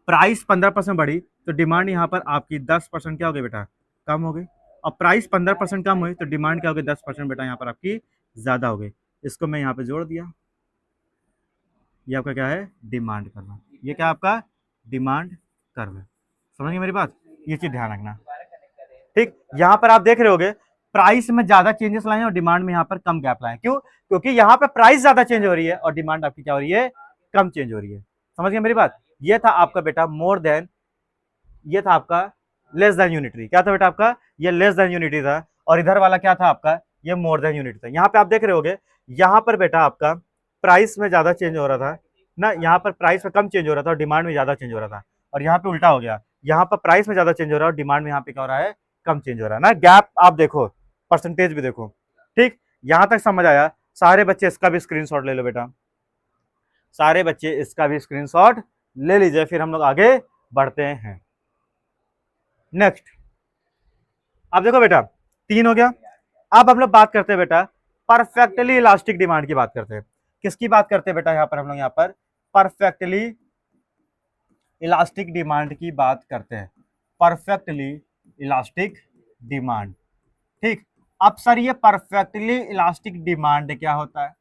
[SPEAKER 1] प्राइस 15% बढ़ी तो डिमांड यहाँ पर आपकी 10% क्या हो गई बेटा, कम हो गई। और प्राइस 15% कम हुई तो डिमांड क्या हो गई, 10% बेटा यहाँ पर आपकी ज्यादा हो गई। इसको मैं यहाँ पे जोड़ दिया, ये आपका क्या है, डिमांड कर्व। ये क्या आपका डिमांड कर्व है। समझ गए मेरी बात, ये चीज ध्यान रखना। ठीक, यहाँ पर आप देख रहे होगे प्राइस में ज्यादा चेंजेस लाए हैं और डिमांड में यहाँ पर कम गैप लाए हैं। क्यों, क्योंकि यहाँ पर प्राइस ज्यादा चेंज हो रही है और डिमांड आपकी क्या हो रही है, कम चेंज हो रही है। समझ गए मेरी बात। ये था आपका बेटा मोर देन, ये था आपका लेस देन यूनिटरी। क्या था बेटा आपका, ये लेस देन यूनिटरी था, और इधर वाला क्या था आपका, ये मोर देन यूनिटरी था। यहाँ पे आप देख रहे होगे, यहाँ पर बेटा आपका प्राइस में ज्यादा चेंज हो रहा था ना, यहाँ पर प्राइस में कम चेंज हो रहा था और डिमांड में ज्यादा चेंज हो रहा था। और यहाँ पे उल्टा हो गया, यहाँ पर प्राइस में ज्यादा चेंज हो रहा है और डिमांड में यहाँ पे क्या हो रहा है, कम चेंज हो रहा है ना। गैप आप देखो, परसेंटेज भी देखो। ठीक, यहां तक समझ आया। सारे बच्चे इसका भी स्क्रीनशॉट ले लो बेटा, सारे बच्चे इसका भी स्क्रीनशॉट ले लीजिए, फिर हम लोग आगे बढ़ते हैं। नेक्स्ट, अब देखो बेटा 3 हो गया। अब हम लोग बात करते हैं बेटा परफेक्टली इलास्टिक डिमांड की बात करते हैं। किसकी बात करते हैं बेटा, यहां पर हम लोग यहाँ पर परफेक्टली इलास्टिक डिमांड की बात करते हैं। Perfectly elastic demand. ठीक, अब सर ये परफेक्टली इलास्टिक डिमांड क्या होता है।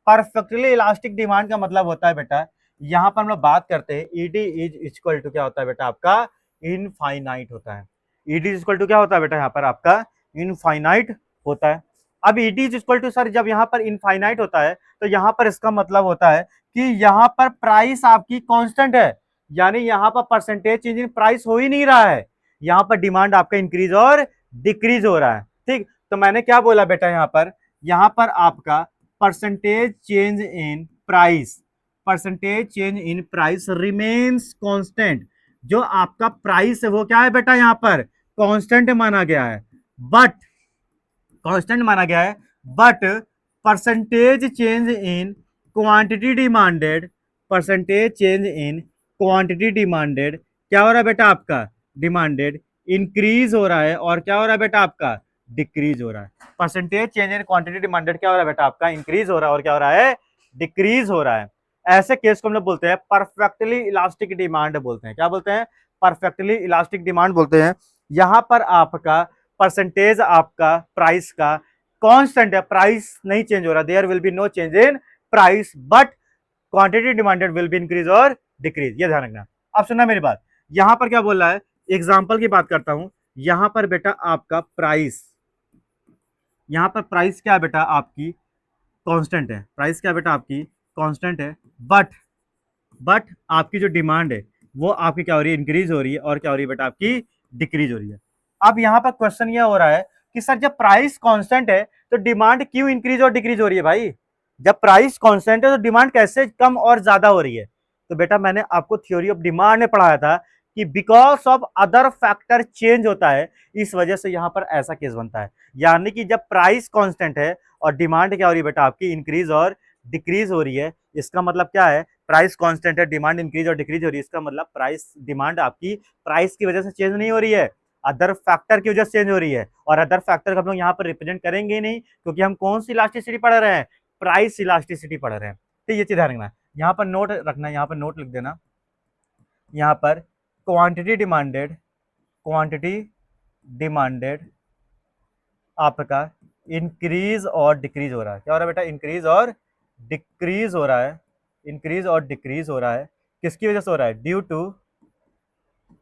[SPEAKER 1] परफेक्टली इलास्टिक डिमांड का मतलब होता है बेटा, यहां पर हम लोग बात करते हैं ईडी इज इक्वल टू क्या होता है बेटा आपका, इनफाइनाइट होता है। ईडी इज इक्वल टू क्या होता है बेटा यहाँ पर आपका, इनफाइनाइट होता है। अब ED is equal to sir जब यहाँ पर इनफाइनाइट होता है तो यहाँ पर इसका मतलब होता है कि यहाँ पर प्राइस आपकी कांस्टेंट है, यानी यहाँ पर परसेंटेज चेंज इन प्राइस हो ही नहीं रहा है, यहाँ पर डिमांड आपका इंक्रीज और डिक्रीज हो रहा है। ठीक, तो मैंने क्या बोला बेटा, यहाँ पर आपका percentage change in price, percentage change in price remains constant. जो आपका प्राइस है वो क्या है बेटा, यहाँ पर कांस्टेंट माना गया है, बट कांस्टेंट माना गया है, but percentage change in quantity demanded, percentage change in quantity demanded क्या हो रहा है बेटा आपका, डिमांडेड इंक्रीज हो रहा है, और क्या हो रहा है बेटा आपका, डिक्रीज हो रहा है। Percentage change in quantity demanded क्या हो रहा है बेटा आपका, इंक्रीज हो रहा है, और क्या हो रहा है, डिक्रीज हो रहा है। ऐसे केस को हम लोग बोलते हैं परफेक्टली इलास्टिक डिमांड बोलते हैं। क्या बोलते हैं, परफेक्टली इलास्टिक डिमांड बोलते हैं। यहां पर आपका परसेंटेज आपका प्राइस का कांस्टेंट है, प्राइस नहीं चेंज हो रहा, there will be no change in price, but quantity demanded will be increase और डिक्रीज। ये ध्यान रखना। अब सुनना मेरी बात, यहां पर क्या बोल रहा है, एग्जांपल की बात करता हूं। यहां पर बेटा आपका प्राइस, यहां पर प्राइस क्या है बेटा आपकी कांस्टेंट है, प्राइस क्या बेटा आपकी कांस्टेंट है, बट आपकी जो डिमांड है वो आपकी क्या हो रही है, इंक्रीज हो रही है, और क्या हो रही है बेटा आपकी डिक्रीज हो रही है। अब यहाँ पर क्वेश्चन ये हो रहा है कि सर जब प्राइस कांस्टेंट है तो डिमांड क्यों इंक्रीज और डिक्रीज हो रही है भाई। जब प्राइस कांस्टेंट है तो डिमांड कैसे कम और ज्यादा हो रही है। तो बेटा मैंने आपको थ्योरी ऑफ डिमांड में पढ़ाया था कि because of other factor change होता है, इस वजह से यहां पर ऐसा केस बनता है। यानी कि जब प्राइस कांस्टेंट है और डिमांड क्या हो रही है बेटा आपकी, इंक्रीज और डिक्रीज हो रही है, इसका मतलब क्या है, प्राइस कांस्टेंट है, डिमांड इंक्रीज और डिक्रीज हो रही है, इसका मतलब प्राइस डिमांड आपकी प्राइस की वजह से चेंज नहीं हो रही है, अदर फैक्टर की वजह से चेंज हो रही है। और अदर फैक्टर को हम लोग यहाँ पर रिप्रेजेंट करेंगे ही नहीं, क्योंकि हम कौन सी इलास्टिसिटी पढ़ रहे हैं, प्राइस इलास्टिसिटी पढ़ रहे हैं। तो ये चीज ध्यान रखना, यहाँ पर नोट रखना, यहाँ पर नोट लिख देना, यहाँ पर क्वांटिटी डिमांडेड, क्वांटिटी डिमांडेड आपका इंक्रीज और डिक्रीज हो रहा है। क्या हो रहा है बेटा, इंक्रीज और डिक्रीज हो रहा है, इंक्रीज और डिक्रीज हो रहा है। किसकी वजह से हो रहा है, due to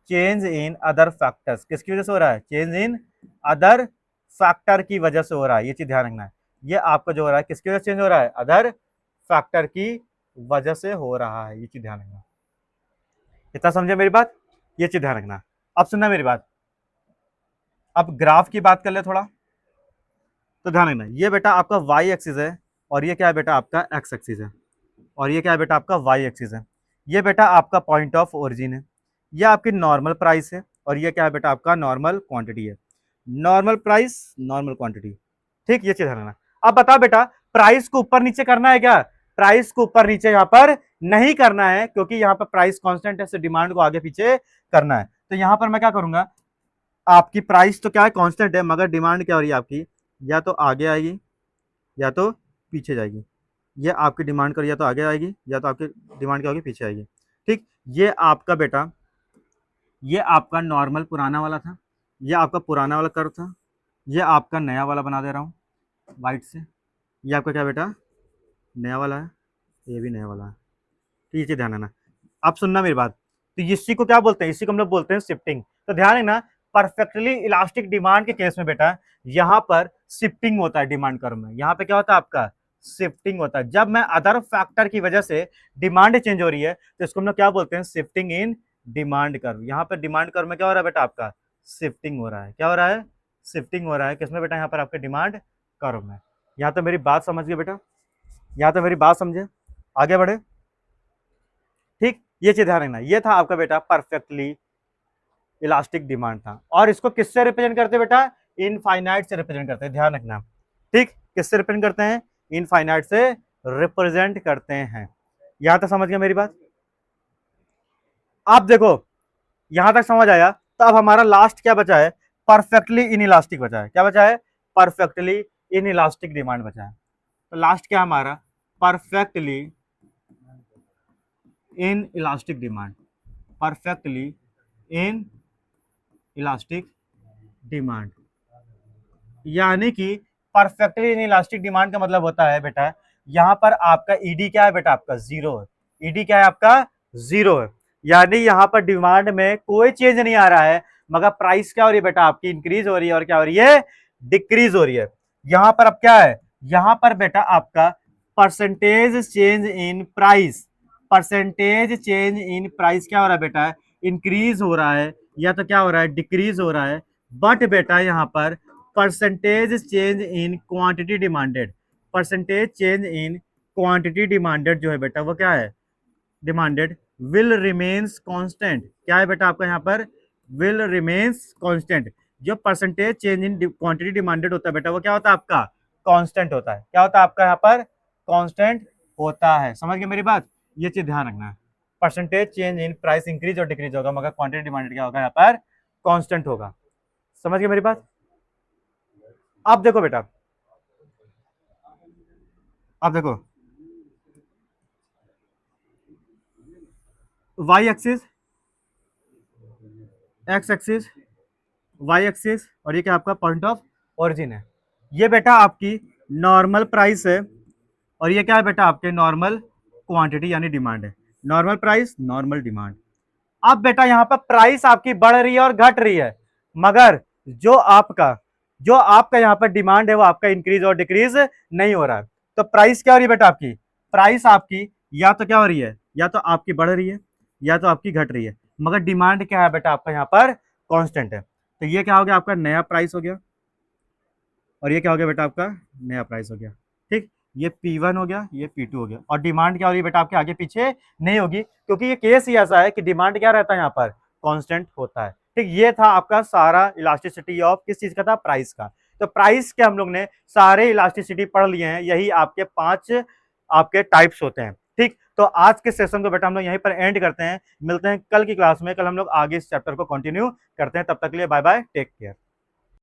[SPEAKER 1] change in other factors. किसकी वजह से हो रहा है, चेंज इन अदर फैक्टर की वजह से हो रहा है। ये चीज ध्यान रखना है, ये आपका जो हो रहा है किसकी वजह से चेंज हो रहा है, अदर फैक्टर की वजह से हो रहा है। ये चीज ध्यान रखना, इतना समझे मेरी बात, ये चीज ध्यान रखना। अब सुनना मेरी बात, अब ग्राफ की बात कर ले थोड़ा, तो ध्यान रखना, ये बेटा आपका वाई एक्सिस है, और ये क्या है बेटा आपका एक्स एक्सिस है, और ये क्या है बेटा आपका वाई एक्सिस है। ये बेटा आपका पॉइंट ऑफ ओरिजिन है, ये आपकी नॉर्मल प्राइस है, और ये क्या है बेटा आपका नॉर्मल क्वांटिटी है। Normal price, normal quantity. ठीक, ये चीज ध्यान रखना। अब बता बेटा, प्राइस को ऊपर नीचे करना है क्या? प्राइस को ऊपर नीचे यहाँ पर नहीं करना है, क्योंकि यहाँ पर प्राइस कांस्टेंट है, डिमांड को आगे पीछे करना है। तो यहाँ पर मैं क्या करूंगा, आपकी प्राइस तो क्या है, कांस्टेंट है, मगर डिमांड क्या हो रही है आपकी, या तो आगे आएगी या तो पीछे जाएगी। ये आपकी डिमांड कर या तो आगे आएगी या तो आपकी डिमांड क्या होगी, पीछे आएगी। ठीक, ये आपका बेटा, ये आपका नॉर्मल पुराना वाला था, ये आपका पुराना वाला कर्व था, ये आपका नया वाला बना दे रहा हूँ वाइट से। ये आपका क्या बेटा, नया वाला है, ये भी नया वाला है। तो ये चीज ध्यान रखना। आप सुनना मेरी बात। तो इसी को क्या बोलते हैं, इसी को हम लोग बोलते हैं शिफ्टिंग। तो ध्यान रखना, परफेक्टली इलास्टिक डिमांड के केस में बेटा यहाँ पर शिफ्टिंग होता है डिमांड कर्व में। यहाँ पे क्या होता है आपका, शिफ्टिंग होता है। जब मैं अदर फैक्टर की वजह से डिमांड चेंज हो रही है तो इसको हम लोग क्या बोलते हैं, शिफ्टिंग इन डिमांड कर्व। यहाँ पर डिमांड कर्व में क्या हो रहा है बेटा, आपका शिफ्टिंग हो रहा है। क्या हो रहा है, शिफ्टिंग हो रहा है। किसमें बेटा, यहाँ पर आपके डिमांड कर्व में। यहाँ तो मेरी बात समझ गए बेटा, यहाँ तो मेरी बात समझे, आगे बढ़े। ठीक, ये चीज ध्यान रखना। ये था आपका बेटा परफेक्टली इलास्टिक डिमांड था। और इसको किससे रिप्रेजेंट करते हैं बेटा, इनफाइनाइट से रिप्रेजेंट करते हैं, ध्यान रखना। ठीक, किससे रिप्रेजेंट करते हैं, इनफाइनाइट से रिप्रेजेंट करते हैं। यहां तक समझ गए मेरी बात? आप देखो, यहां तक समझ आया। तो अब हमारा लास्ट क्या बचा है, परफेक्टली इन इलास्टिक बचा है। क्या बचा है, परफेक्टली इन इलास्टिक डिमांड बचा है। तो लास्ट क्या हमारा, perfectly in elastic demand, perfectly in elastic demand. यानी कि परफेक्टली इन इलास्टिक डिमांड का मतलब होता है बेटा, यहां पर आपका ईडी क्या है बेटा, आपका जीरो है। ईडी क्या है आपका, जीरो है। यानी यहां पर डिमांड में कोई चेंज नहीं आ रहा है, मगर प्राइस क्या हो रही है बेटा, आपकी इंक्रीज हो रही है और क्या हो रही है, डिक्रीज हो रही है। यहां पर अब क्या है, यहां पर बेटा आपका percentage change in price, percentage change in price क्या हो रहा है बेटा, इंक्रीज हो रहा है या तो क्या हो रहा है, डिक्रीज हो रहा है। बट बेटा यहां पर percentage change in quantity demanded, percentage change in quantity demanded जो है बेटा, वो क्या है, डिमांडेड विल रिमेन्स कांस्टेंट। क्या है बेटा आपका यहाँ पर, विल रिमेन्स कांस्टेंट। जो percentage change in quantity demanded होता है बेटा, वो क्या होता है आपका, कांस्टेंट होता है। क्या होता है आपका यहाँ पर, कांस्टेंट होता है। समझ गए मेरी बात? ये चीज ध्यान रखना है। Percentage change in price increase और डिक्रीज होगा, मगर क्वांटिटी डिमांडेड क्या होगा, यहाँ पर कांस्टेंट होगा। समझ गए मेरी बात? अब देखो बेटा, अब देखो, Y axis, X axis, Y axis, और ये क्या आपका पॉइंट ऑफ ओरिजिन है। ये बेटा आपकी नॉर्मल प्राइस है, और ये क्या है बेटा, आपके नॉर्मल क्वांटिटी यानी डिमांड है। Normal price, normal demand. अब बेटा यहाँ पर प्राइस आपकी बढ़ रही है और घट रही है, मगर जो आपका यहाँ पर डिमांड है वो आपका इंक्रीज और डिक्रीज नहीं हो रहा है। तो प्राइस क्या हो रही है बेटा आपकी, प्राइस आपकी या तो क्या हो रही है, या तो आपकी बढ़ रही है या तो आपकी घट रही है, मगर डिमांड क्या है बेटा आपका यहाँ पर कांस्टेंट है। तो ये क्या हो गया, आपका नया प्राइस हो गया, और ये क्या हो गया बेटा, आपका नया प्राइस हो गया। ठीक, ये P1 हो गया, ये P2 हो गया। और डिमांड क्या हो रही है बेटा, आपके आगे पीछे नहीं होगी, क्योंकि ये केस ही ऐसा है कि डिमांड क्या रहता है, यहाँ पर कांस्टेंट होता है। ठीक, ये था आपका सारा इलास्टिसिटी ऑफ किस चीज का था, प्राइस का। तो प्राइस के हम लोग ने सारे इलास्टिसिटी पढ़ लिए हैं। यही आपके 5 आपके टाइप्स होते हैं। ठीक, तो आज के सेशन को बेटा हम लोग यहीं पर एंड करते हैं। मिलते हैं कल की क्लास में। कल हम लोग आगे इस चैप्टर को कंटिन्यू करते हैं। तब तक के लिए बाय बाय, टेक केयर।